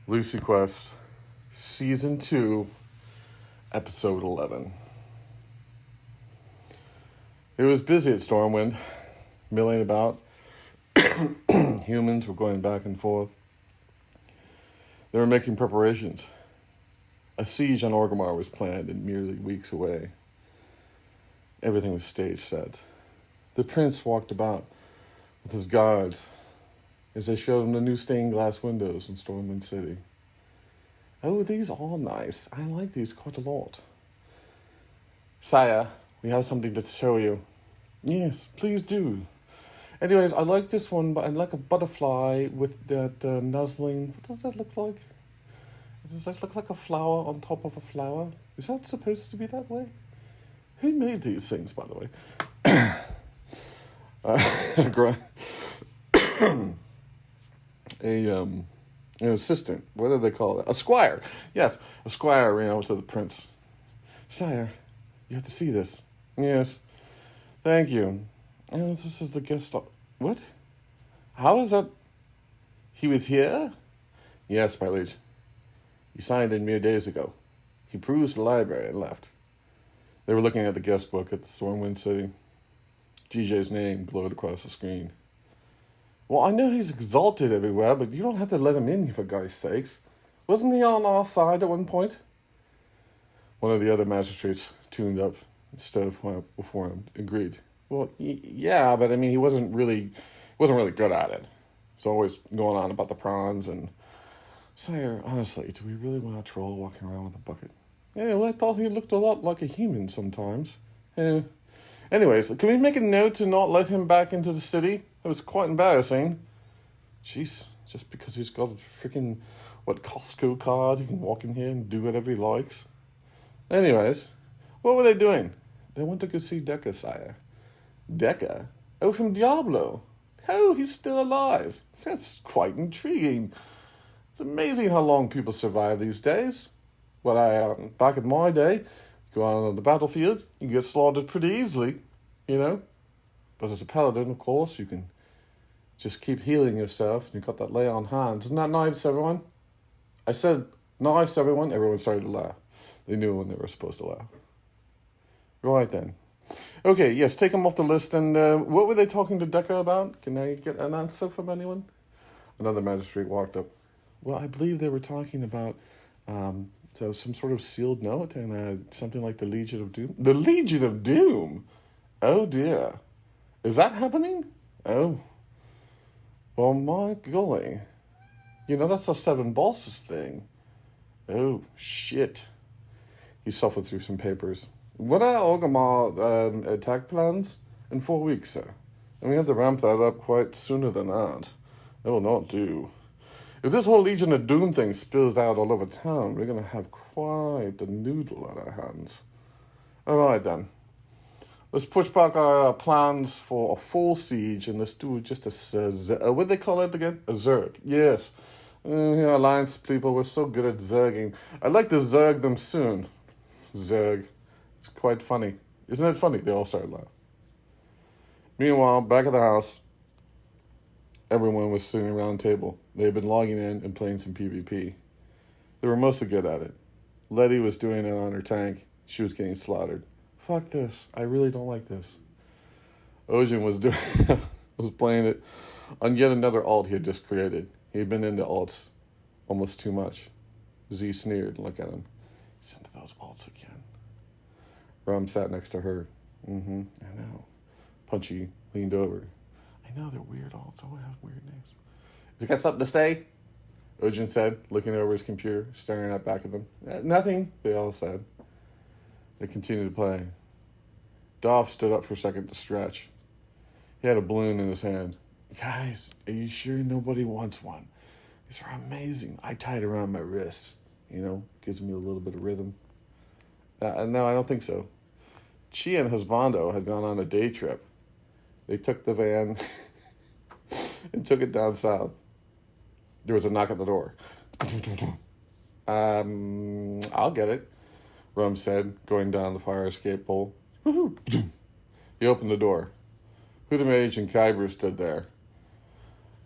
Lucy Quest, Season 2, Episode 11. It was busy at Stormwind, milling about. Humans were going back and forth. They were making preparations. A siege on Orgrimmar was planned and merely weeks away. Everything was stage set. The prince walked about with his guards as they showed him the new stained glass windows in Stormwind City. Oh, these are nice. I like these quite a lot. Sire, we have something to show you. Yes, please do. Anyways, I like this one, but I like a butterfly with that nuzzling. What does that look like? Does that look like a flower on top of a flower? Is that supposed to be that way? Who made these things, by the way? An assistant. What do they call it? A squire. Yes, a squire ran over to the prince. Sire, you have to see this. Yes. Thank you. Oh, this is the guest. What? How is that? He was here? Yes, my liege. He signed in mere days ago. He perused the library and left. They were looking at the guest book at the Stormwind City. GJ's name glowed across the screen. Well, I know he's exalted everywhere, but you don't have to let him in, for God's sakes. Wasn't he on our side at one point? One of the other magistrates tuned up instead of before him, agreed. Well, yeah, but I mean, he wasn't really good at it. He's always going on about the prawns and... Sire, honestly, do we really want a troll walking around with a bucket? Yeah, well, I thought he looked a lot like a human sometimes. Anyways, can we make a note to not let him back into the city? It was quite embarrassing. Jeez, just because he's got a freaking, Costco card, he can walk in here and do whatever he likes. Anyways, what were they doing? They went to go see Deca, sire. Deca? Oh, from Diablo. Oh, he's still alive. That's quite intriguing. It's amazing how long people survive these days. Well, back in my day, go out on the battlefield, you can get slaughtered pretty easily, you know. But as a paladin, of course, you can just keep healing yourself, and you've got that lay on hands. Isn't that nice, everyone? I said, nice, everyone. Everyone started to laugh. They knew when they were supposed to laugh. Right then. Okay, yes, take them off the list. And what were they talking to Deca about? Can I get an answer from anyone? Another magistrate walked up. Well, I believe they were talking about some sort of sealed note and something like the Legion of Doom. The Legion of Doom? Oh, dear. Is that happening? Oh. Well, my golly. You know, that's the Seven Bosses thing. Oh, shit. He shuffled through some papers. What are Orgrimmar attack plans? In 4 weeks, sir. And we have to ramp that up quite sooner than that. That will not do. If this whole Legion of Doom thing spills out all over town, we're going to have quite a noodle on our hands. All right, then. Let's push back our plans for a full siege, and let's do just what do they call it again? A zerg. Yes. Alliance people, we're so good at zerging. I'd like to zerg them soon. Zerg. It's quite funny. Isn't it funny? They all started laughing. Meanwhile, back at the house, everyone was sitting around the table. They had been logging in and playing some PvP. They were mostly good at it. Letty was doing it on her tank. She was getting slaughtered. Fuck this. I really don't like this. Ojin was playing it on yet another alt he had just created. He had been into alts almost too much. Z sneered. Look at him. He's into those alts again. Rum sat next to her. I know. Punchy leaned over. I know they're weird alts. Always have weird names. Has he got something to say? Ojin said, looking over his computer, staring at back at them. Nothing, they all said. They continued to play. Dolph stood up for a second to stretch. He had a balloon in his hand. Guys, are you sure nobody wants one? These are amazing. I tied it around my wrist. You know, gives me a little bit of rhythm. No, I don't think so. Chi and Husbando had gone on a day trip. They took the van and took it down south. There was a knock at the door. I'll get it, Rum said, going down the fire escape pole. He opened the door. Hudamage and Kyber stood there.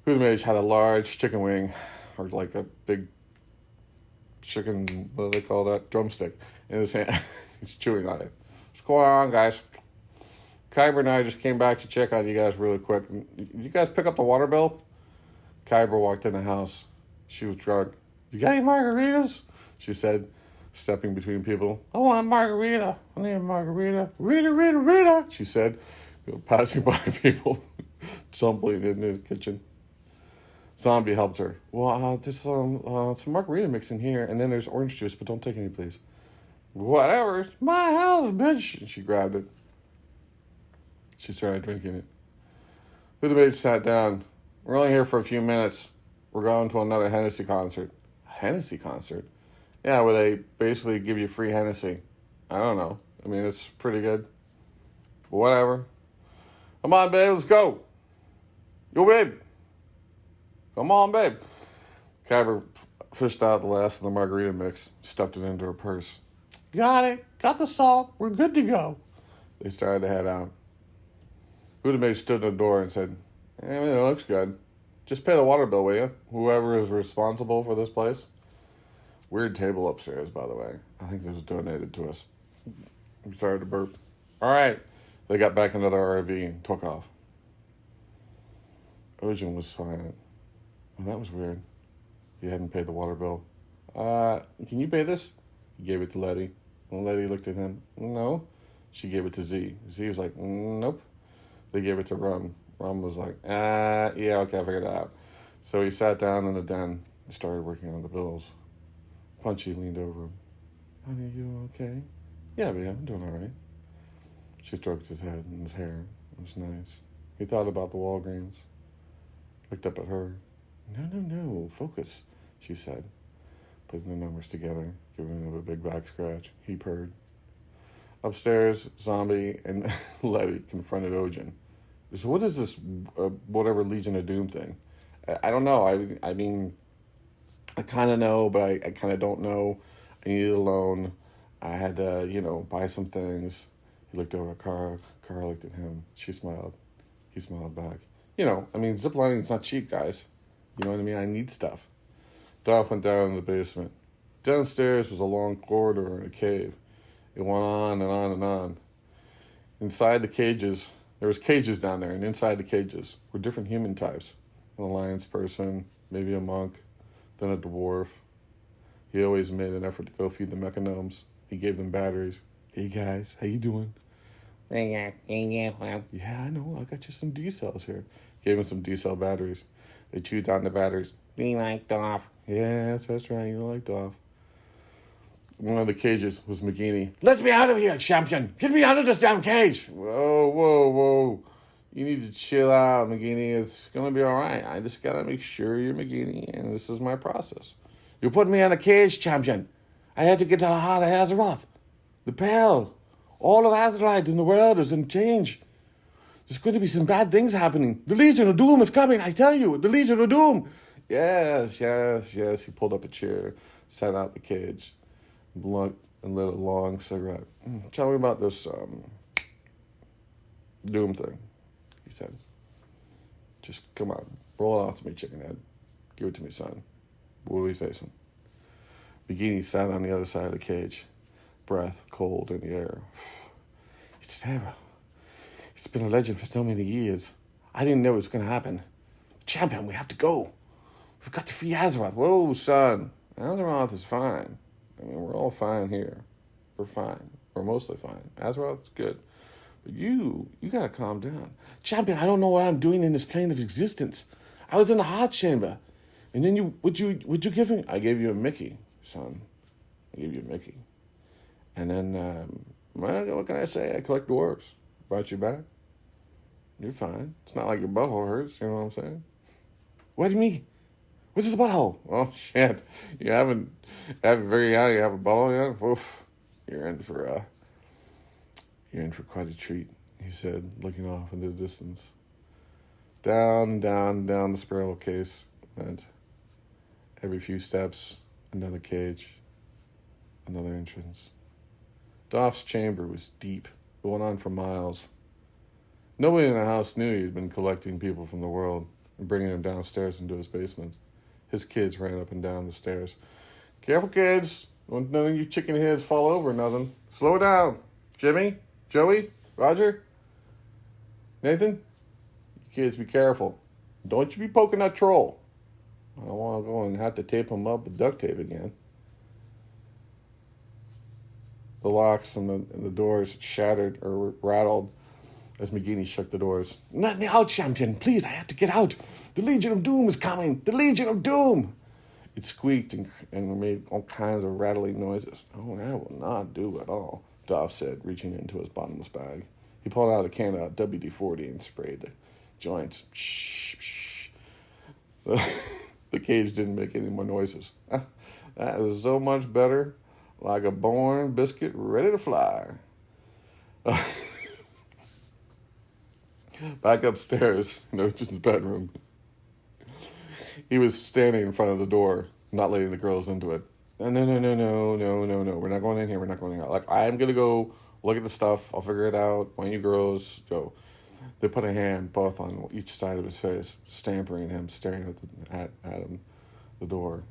Hudamage had a large chicken wing, or like a big chicken, what do they call that? Drumstick in his hand. He's chewing on it. What's going on, guys? Kyber and I just came back to check on you guys really quick. Did you guys pick up the water bill? Kyber walked in the house. She was drunk. You got any margaritas? She said, stepping between people. I want a margarita. I need a margarita. Rita, she said, passing by people, stumbling into the kitchen. Zombie helped her. Well, there's some margarita mix in here, and then there's orange juice, but don't take any, please. Whatever. It's my house, bitch. And she grabbed it. She started drinking it. The maid sat down. We're only here for a few minutes. We're going to another Hennessy concert. A Hennessy concert? Yeah, where they basically give you free Hennessy. I don't know. I mean, it's pretty good. Whatever. Come on, babe, let's go. Yo, babe. Come on, babe. Kyber fished out the last of the margarita mix, stuffed it into her purse. Got it. Got the salt. We're good to go. They started to head out. Budimir stood in the door and said, I mean, it looks good. Just pay the water bill, will you? Whoever is responsible for this place. Weird table upstairs, by the way. I think this was donated to us. I'm sorry to burp. All right. They got back into their RV and took off. Ojin was silent. Well, that was weird. He hadn't paid the water bill. Can you pay this? He gave it to Letty. And Letty looked at him. No. She gave it to Z. Z was like, nope. They gave it to Rum. Rum was like, yeah, okay, I figured it out. So he sat down in the den and started working on the bills. Punchy leaned over him. Honey, are you okay? Yeah, babe, I'm doing all right. She stroked his head and his hair. It was nice. He thought about the Walgreens. Looked up at her. No, focus, she said, putting the numbers together, giving him a big back scratch. He purred. Upstairs, Zombie and Letty confronted Ojin. So what is this, whatever Legion of Doom thing? I don't know. I mean, I kind of know, but I kind of don't know. I needed a loan. I had to, buy some things. He looked over at Kara. Kara looked at him. She smiled. He smiled back. Ziplining is not cheap, guys. You know what I mean? I need stuff. Dolph went down in the basement. Downstairs was a long corridor and a cave. It went on and on and on. Inside the cages, there was cages down there, and inside the cages were different human types. An alliance person, maybe a monk, then a dwarf. He always made an effort to go feed the mechanomes. He gave them batteries. Hey guys, how you doing? Yeah, I know. I got you some D-cells here. Gave him some D-cell batteries. They chewed down the batteries. We like Dolph. Yes, that's right. You like Dolph. One of the cages was McGeaney. Let me out of here, champion. Get me out of this damn cage. Whoa. You need to chill out, McGeaney. It's going to be all right. I just got to make sure you're McGeaney, and this is my process. You put me in a cage, champion. I had to get to the heart of Azeroth. The Pale. All of Azeroth in the world is in change. There's going to be some bad things happening. The Legion of Doom is coming, I tell you. The Legion of Doom. Yes. He pulled up a chair, sat out the cage, blunt, and lit a long cigarette. Tell me about this Doom thing, he said. Just come on. Roll it off to me, chickenhead. Give it to me, son. What are we facing? Bikini sat on the other side of the cage. Breath cold in the air. It's terrible. It's been a legend for so many years. I didn't know it was going to happen. Champion, we have to go. We've got to free Azeroth. Whoa, son. Azeroth is fine. I mean, we're all fine here. We're fine. We're mostly fine. Azeroth's good. But you got to calm down. Champion, I don't know what I'm doing in this plane of existence. I was in the heart chamber. And then would you give me? I gave you a Mickey, son. I gave you a Mickey. And then, what can I say? I collect dwarves. Brought you back. You're fine. It's not like your butthole hurts, you know what I'm saying? What do you mean? What's this butthole? Oh, shit. You haven't figured out you have a butthole yet? Oof. You're in for quite a treat, he said, looking off into the distance. Down the spiral case went. Every few steps, another cage, another entrance. Dolph's chamber was deep, going on for miles. Nobody in the house knew he'd been collecting people from the world and bringing them downstairs into his basement. His kids ran up and down the stairs. Careful, kids. Don't none of you chicken heads fall over or nothing. Slow down. Jimmy, Joey, Roger, Nathan, you kids be careful. Don't you be poking that troll. I don't want to go and have to tape him up with duct tape again. The locks and the doors shattered or rattled as McGeady shook the doors. Let me out, champion. Please, I have to get out. The Legion of Doom is coming. The Legion of Doom. It squeaked and made all kinds of rattling noises. Oh, that will not do at all, Dov said, reaching into his bottomless bag. He pulled out a can of WD-40 and sprayed the joints. Shh, shh. The cage didn't make any more noises. That is so much better, like a born biscuit ready to fly. Back upstairs in Ocean's bedroom, he was standing in front of the door, not letting the girls into it. No. We're not going in here. We're not going in. Like, I'm going to go look at the stuff. I'll figure it out. Why don't you girls go? They put a hand both on each side of his face, stamping him, staring at him, the door.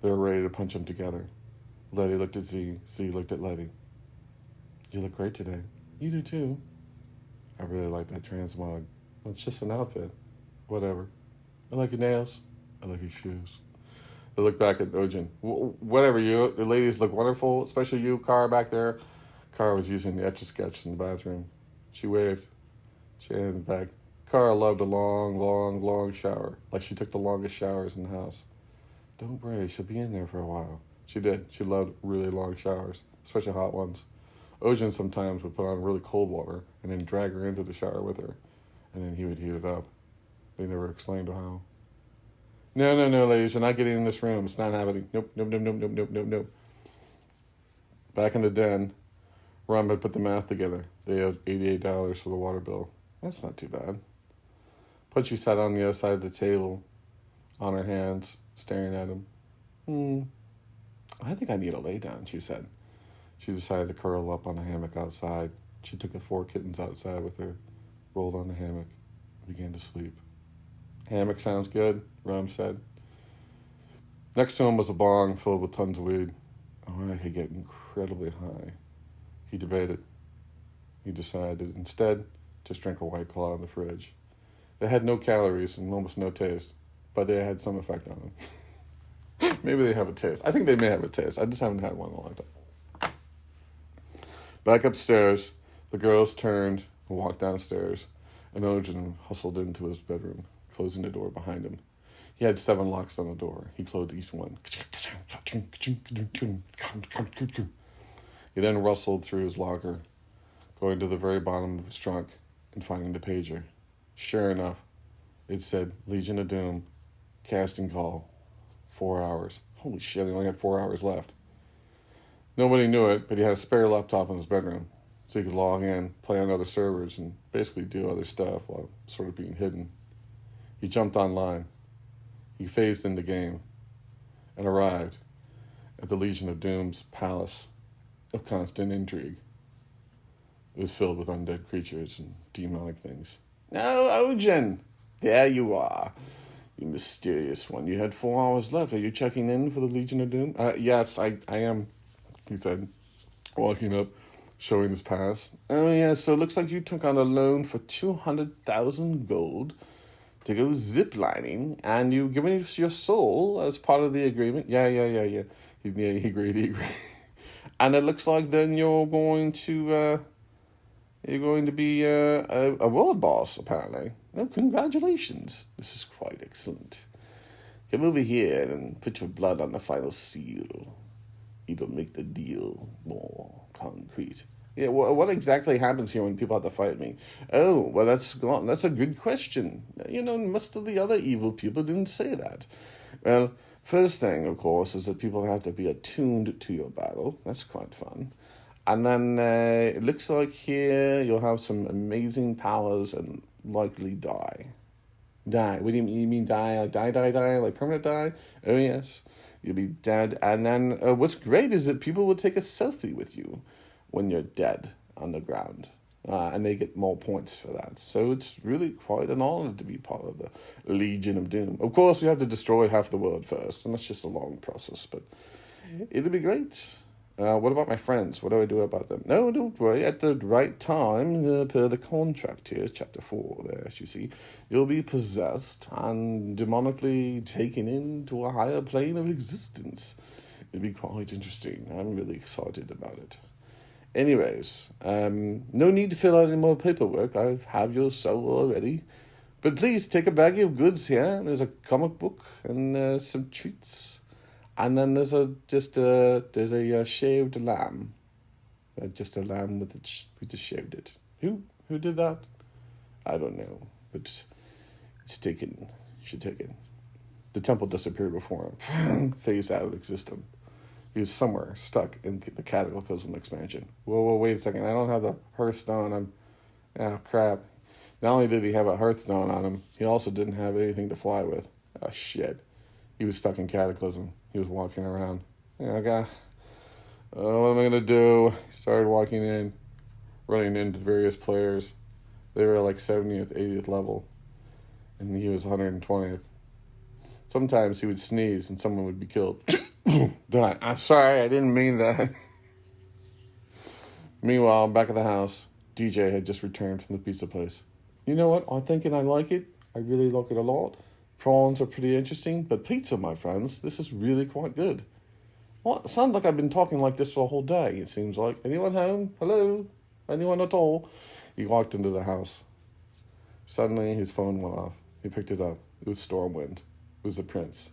They were ready to punch him together. Letty looked at Z. Z looked at Letty. You look great today. You do too. I really like that transmog. It's just an outfit. Whatever. I like your nails. I like your shoes. They look back at Ojin. Whatever, the ladies look wonderful, especially you, Kara, back there. Kara was using the Etch-a-Sketch in the bathroom. She waved. She handed back. Kara loved a long shower. Like she took the longest showers in the house. Don't worry, she'll be in there for a while. She did. She loved really long showers, especially hot ones. Ojin sometimes would put on really cold water and then drag her into the shower with her. And then he would heat it up. They never explained how. No, ladies, you're not getting in this room. It's not happening. Nope. Back in the den, Rum had put the math together. They owed $88 for the water bill. That's not too bad. Punchy sat on the other side of the table, on her hands, staring at him. I think I need a lay down, she said. She decided to curl up on a hammock outside. She took the 4 kittens outside with her, rolled on the hammock, and began to sleep. Hammock sounds good, Rum said. Next to him was a bong filled with tons of weed. Oh, I could get incredibly high. He debated. He decided instead just drink a White Claw in the fridge. They had no calories and almost no taste, but they had some effect on him. Maybe they have a taste. I think they may have a taste. I just haven't had one in a long time. Back upstairs, the girls turned and walked downstairs, and Ojin hustled into his bedroom, closing the door behind him. He had 7 locks on the door. He closed each one. He then rustled through his locker, going to the very bottom of his trunk and finding the pager. Sure enough, it said Legion of Doom, casting call, 4 hours. Holy shit, he only had 4 hours left. Nobody knew it, but he had a spare laptop in his bedroom, so he could log in, play on other servers, and basically do other stuff while sort of being hidden. He jumped online. He phased in the game and arrived at the Legion of Doom's palace of constant intrigue. It was filled with undead creatures and demonic things. "No, Ojin! There you are. You mysterious one. You had 4 hours left. Are you checking in for the Legion of Doom?" Yes, I am, he said, walking up, showing his pass. "Oh, yeah, so it looks like you took on a loan for 200,000 gold to go ziplining, and you've given us your soul as part of the agreement." Yeah. He agreed. And it looks like then you're going to be a world boss, apparently. Oh, congratulations. This is quite excellent. Come over here and put your blood on the final seal. It'll make the deal more concrete. Yeah, what exactly happens here when people have to fight me? Oh, well, that's a good question. Most of the other evil people didn't say that. Well, first thing, of course, is that people have to be attuned to your battle. That's quite fun. And then it looks like here you'll have some amazing powers and likely die. Die? What do you mean? You mean die? Like die? Like permanent die? Oh, yes. You'll be dead. And then what's great is that people will take a selfie with you when you're dead on the ground. And they get more points for that. So it's really quite an honor to be part of the Legion of Doom. Of course, we have to destroy half the world first, and that's just a long process. But It'll be great. What about my friends? What do I do about them? No, don't worry. At the right time, per the contract here, chapter 4, there, as you see, you'll be possessed and demonically taken into a higher plane of existence. It'll be quite interesting. I'm really excited about it. Anyways, no need to fill out any more paperwork. I have your soul already. But please take a bag of goods here. There's a comic book and some treats. And then there's a shaved lamb, just a lamb with we just shaved it. Who did that? I don't know, but it's taken. You should take it. The temple disappeared before him, phased out of existence. He was somewhere stuck in the Cataclysm expansion. Whoa, wait a second! I don't have the Hearthstone. Oh crap! Not only did he have a Hearthstone on him, he also didn't have anything to fly with. Oh shit! He was stuck in Cataclysm. He was walking around. Okay. What am I going to do? He started walking in, running into various players. They were like 70th, 80th level. And he was 120th. Sometimes he would sneeze and someone would be killed. Done. I'm sorry, I didn't mean that. Meanwhile, back at the house, DJ had just returned from the pizza place. You know what? I'm thinking I like it. I really like it a lot. Prawns are pretty interesting, but pizza, my friends, this is really quite good. Well, it sounds like I've been talking like this for a whole day, it seems like. Anyone home? Hello? Anyone at all? He walked into the house. Suddenly, his phone went off. He picked it up. It was Stormwind. It was the prince.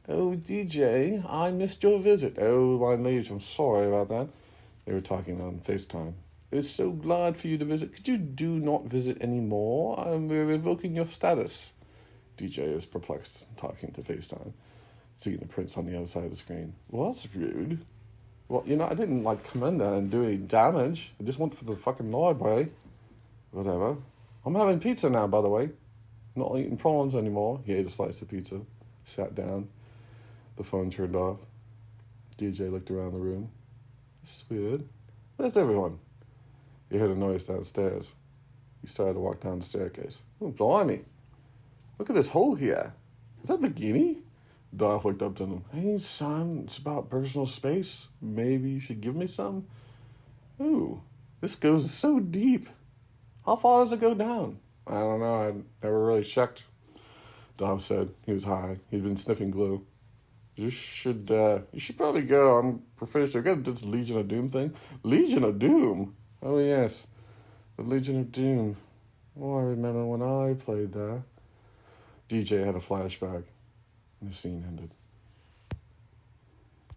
Oh, DJ, I missed your visit. Oh, my liege, I'm sorry about that. They were talking on FaceTime. It's so glad for you to visit. Could you do not visit anymore? We're revoking your status. DJ was perplexed, talking to FaceTime, seeing the prince on the other side of the screen. Well, that's rude. Well, I didn't, come in there and do any damage. I just went for the fucking library. Whatever. I'm having pizza now, by the way. Not eating prawns anymore. He ate a slice of pizza, sat down. The phone turned off. DJ looked around the room. This is weird. Where's everyone? He heard a noise downstairs. He started to walk down the staircase. Oh, blimey. Look at this hole here. Is that bikini? Dolph looked up to him. Hey, son, it's about personal space. Maybe you should give me some? Ooh, this goes so deep. How far does it go down? I don't know. I never really checked. Dolph said. He was high. He'd been sniffing glue. You should probably go. I'm finished. I got to do this Legion of Doom thing. Legion of Doom? Oh, yes. The Legion of Doom. Oh, I remember when I played that. DJ had a flashback, and the scene ended.